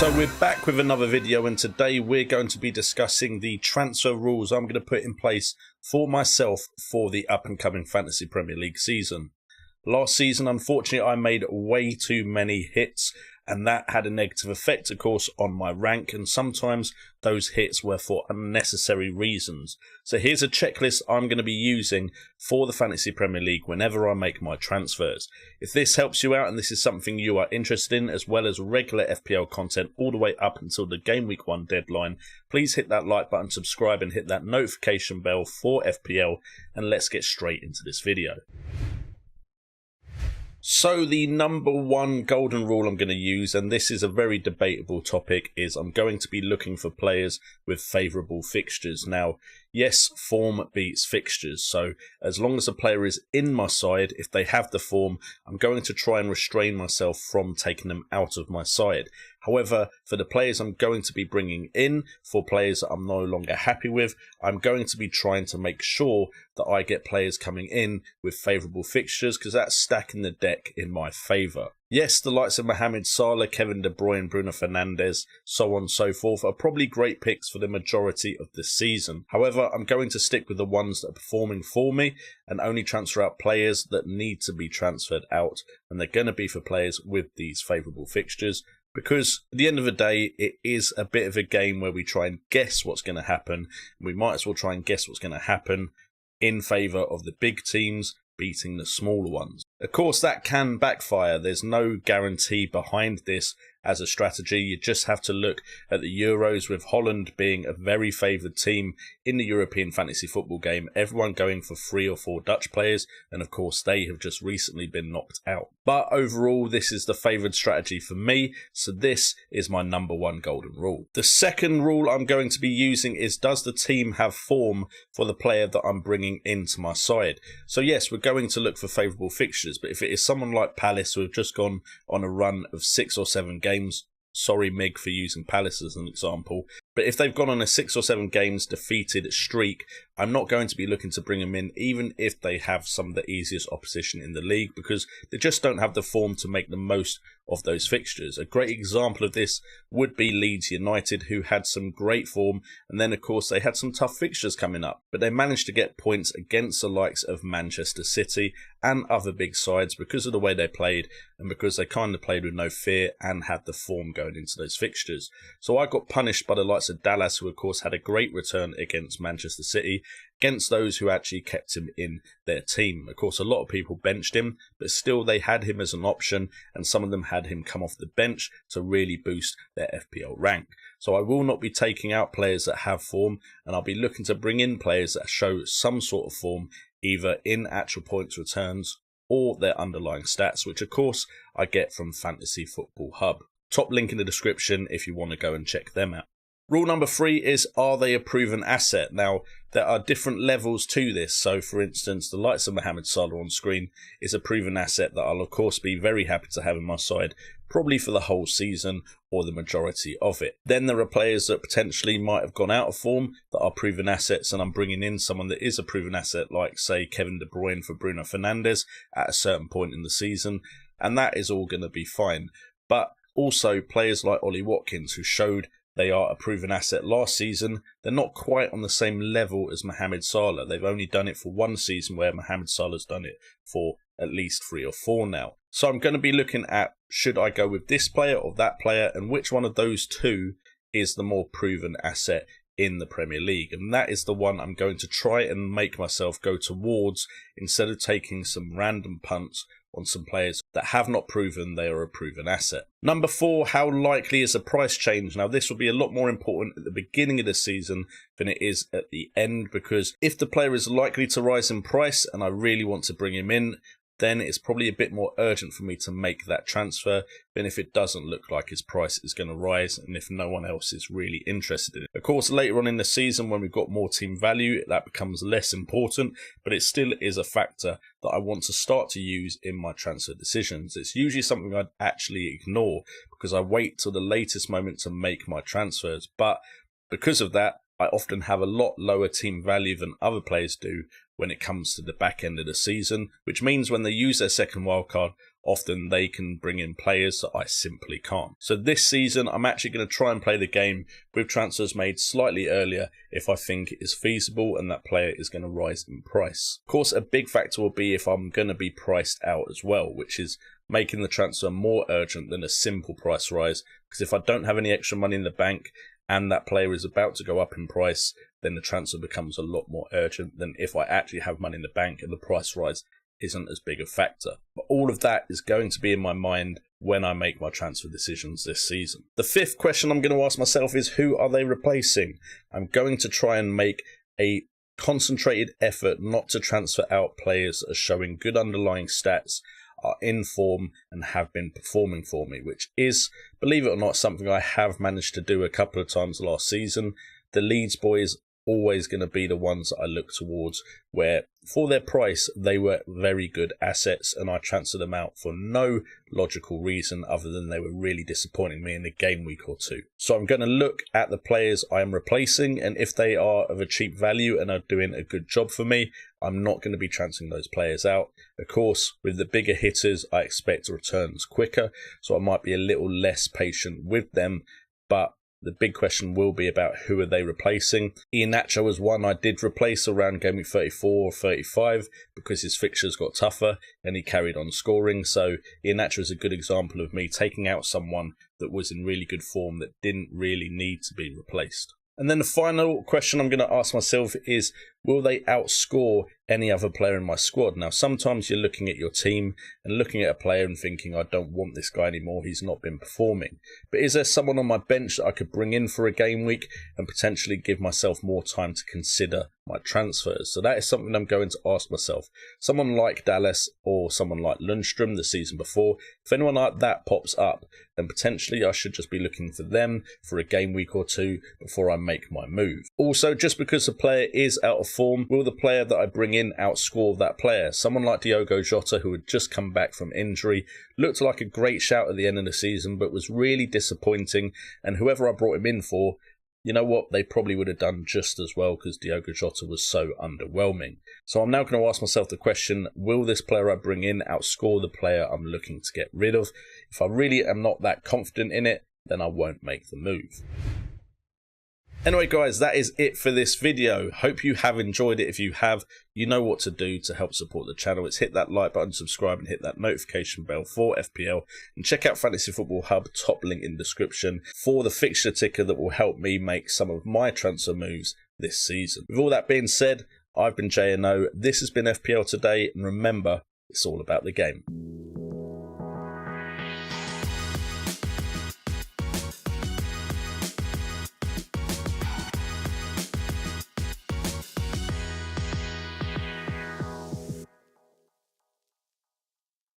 So we're back with another video, and today we're going to be discussing the transfer rules I'm going to put in place for myself for the up and coming Fantasy Premier League season. Last season, unfortunately, I made way too many hits, and that had a negative effect, of course, on my rank, and sometimes those hits were for unnecessary reasons. So here's a checklist I'm going to be using for the Fantasy Premier League whenever I make my transfers. If this helps you out and this is something you are interested in, as well as regular FPL content all the way up until the Game Week 1 deadline, please hit that like button, subscribe, and hit that notification bell for FPL, and let's get straight into this video. So the number one golden rule I'm going to use, and this is a very debatable topic, is I'm going to be looking for players with favourable fixtures. Now, yes, form beats fixtures, so as long as a player is in my side, if they have the form, I'm going to try and restrain myself from taking them out of my side. However, for the players I'm going to be bringing in, for players that I'm no longer happy with, I'm going to be trying to make sure that I get players coming in with favourable fixtures, because that's stacking the deck in my favour. Yes, the likes of Mohamed Salah, Kevin De Bruyne, Bruno Fernandes, so on and so forth are probably great picks for the majority of the season. However, I'm going to stick with the ones that are performing for me and only transfer out players that need to be transferred out, and they're going to be for players with these favourable fixtures. Because at the end of the day, it is a bit of a game where we try and guess what's going to happen. We might as well try and guess what's going to happen in favour of the big teams beating the smaller ones. Of course, that can backfire. There's no guarantee behind this as a strategy. You just have to look at the Euros, with Holland being a very favoured team in the European fantasy football game, everyone going for 3 or 4 Dutch players, and of course they have just recently been knocked out. But overall, this is the favoured strategy for me, so this is my number one golden rule. The second rule I'm going to be using is, does the team have form for the player that I'm bringing into my side? So yes, we're going to look for favourable fixtures, but if it is someone like Palace who have just gone on a run of 6 or 7 games, sorry Mig for using Palace as an example, but if they've gone on a 6 or 7 games defeated streak, I'm not going to be looking to bring them in, even if they have some of the easiest opposition in the league, because they just don't have the form to make the most of those fixtures. A great example of this would be Leeds United, who had some great form, and then of course they had some tough fixtures coming up, but they managed to get points against the likes of Manchester City and other big sides because of the way they played, and because they kind of played with no fear and had the form going into those fixtures. So I got punished by the likes of Dallas, who of course had a great return against Manchester City, against those who actually kept him in their team. Of course, a lot of people benched him, but still they had him as an option, and some of them had him come off the bench to really boost their FPL rank. So I will not be taking out players that have form, and I'll be looking to bring in players that show some sort of form, either in actual points returns or their underlying stats, which of course I get from Fantasy Football Hub. Top link in the description if you want to go and check them out. Rule number 3 is, are they a proven asset? Now, there are different levels to this. So, for instance, the likes of Mohamed Salah on screen is a proven asset that I'll, of course, be very happy to have in my side, probably for the whole season or the majority of it. Then there are players that potentially might have gone out of form that are proven assets, and I'm bringing in someone that is a proven asset, like, say, Kevin De Bruyne for Bruno Fernandes at a certain point in the season, and that is all going to be fine. But also players like Ollie Watkins, who showed they are a proven asset last season. They're not quite on the same level as Mohamed Salah. They've only done it for 1 season, where Mohamed Salah's done it for at least 3 or 4 now. So I'm going to be looking at, should I go with this player or that player, and which one of those two is the more proven asset in the Premier League. And that is the one I'm going to try and make myself go towards, instead of taking some random punts on some players that have not proven they are a proven asset. Number 4, how likely is a price change? Now, this will be a lot more important at the beginning of the season than it is at the end, because if the player is likely to rise in price and I really want to bring him in, then it's probably a bit more urgent for me to make that transfer than if it doesn't look like his price is going to rise and if no one else is really interested in it. Of course, later on in the season, when we've got more team value, that becomes less important, but it still is a factor that I want to start to use in my transfer decisions. It's usually something I'd actually ignore because I wait till the latest moment to make my transfers, but because of that, I often have a lot lower team value than other players do when it comes to the back end of the season, which means when they use their second wildcard, often they can bring in players that I simply can't. So this season, I'm actually going to try and play the game with transfers made slightly earlier if I think it is feasible and that player is going to rise in price. Of course, a big factor will be if I'm going to be priced out as well, which is making the transfer more urgent than a simple price rise, because if I don't have any extra money in the bank and that player is about to go up in price, then the transfer becomes a lot more urgent than if I actually have money in the bank and the price rise isn't as big a factor. But all of that is going to be in my mind when I make my transfer decisions this season. The fifth question I'm going to ask myself is, who are they replacing? I'm going to try and make a concentrated effort not to transfer out players that are showing good underlying stats, are in form and have been performing for me, which is, believe it or not, something I have managed to do a couple of times last season. The Leeds boys always going to be the ones that I look towards, where for their price they were very good assets and I transferred them out for no logical reason other than they were really disappointing me in the game week or two. So I'm going to look at the players I am replacing, and if they are of a cheap value and are doing a good job for me, I'm not going to be transferring those players out. Of course, with the bigger hitters I expect returns quicker, so I might be a little less patient with them, but the big question will be about who are they replacing. Iheanacho was one I did replace around game week 34 or 35 because his fixtures got tougher and he carried on scoring. So Iheanacho is a good example of me taking out someone that was in really good form that didn't really need to be replaced. And then the final question I'm going to ask myself is, will they outscore any other player in my squad? Now, sometimes you're looking at your team and looking at a player and thinking, I don't want this guy anymore, he's not been performing. But is there someone on my bench that I could bring in for a game week and potentially give myself more time to consider my transfers? So that is something I'm going to ask myself. Someone like Dallas or someone like Lundstrom the season before, if anyone like that pops up, then potentially I should just be looking for them for a game week or two before I make my move. Also, just because the player is out of form, will the player that I bring in outscore that player? Someone like Diogo Jota, who had just come back from injury, looked like a great shout at the end of the season, but was really disappointing, and whoever I brought him in for, you know what, they probably would have done just as well because Diogo Jota was so underwhelming. So I'm now going to ask myself the question, will this player I bring in outscore the player I'm looking to get rid of? If I really am not that confident in it, then I won't make the move. Anyway guys, that is it for this video. Hope you have enjoyed it. If you have, you know what to do to help support the channel. It's hit that like button, subscribe, and hit that notification bell for FPL. And check out Fantasy Football Hub, top link in description, for the fixture ticker that will help me make some of my transfer moves this season. With all that being said, I've been JNO. This has been FPL Today, and remember, it's all about the game.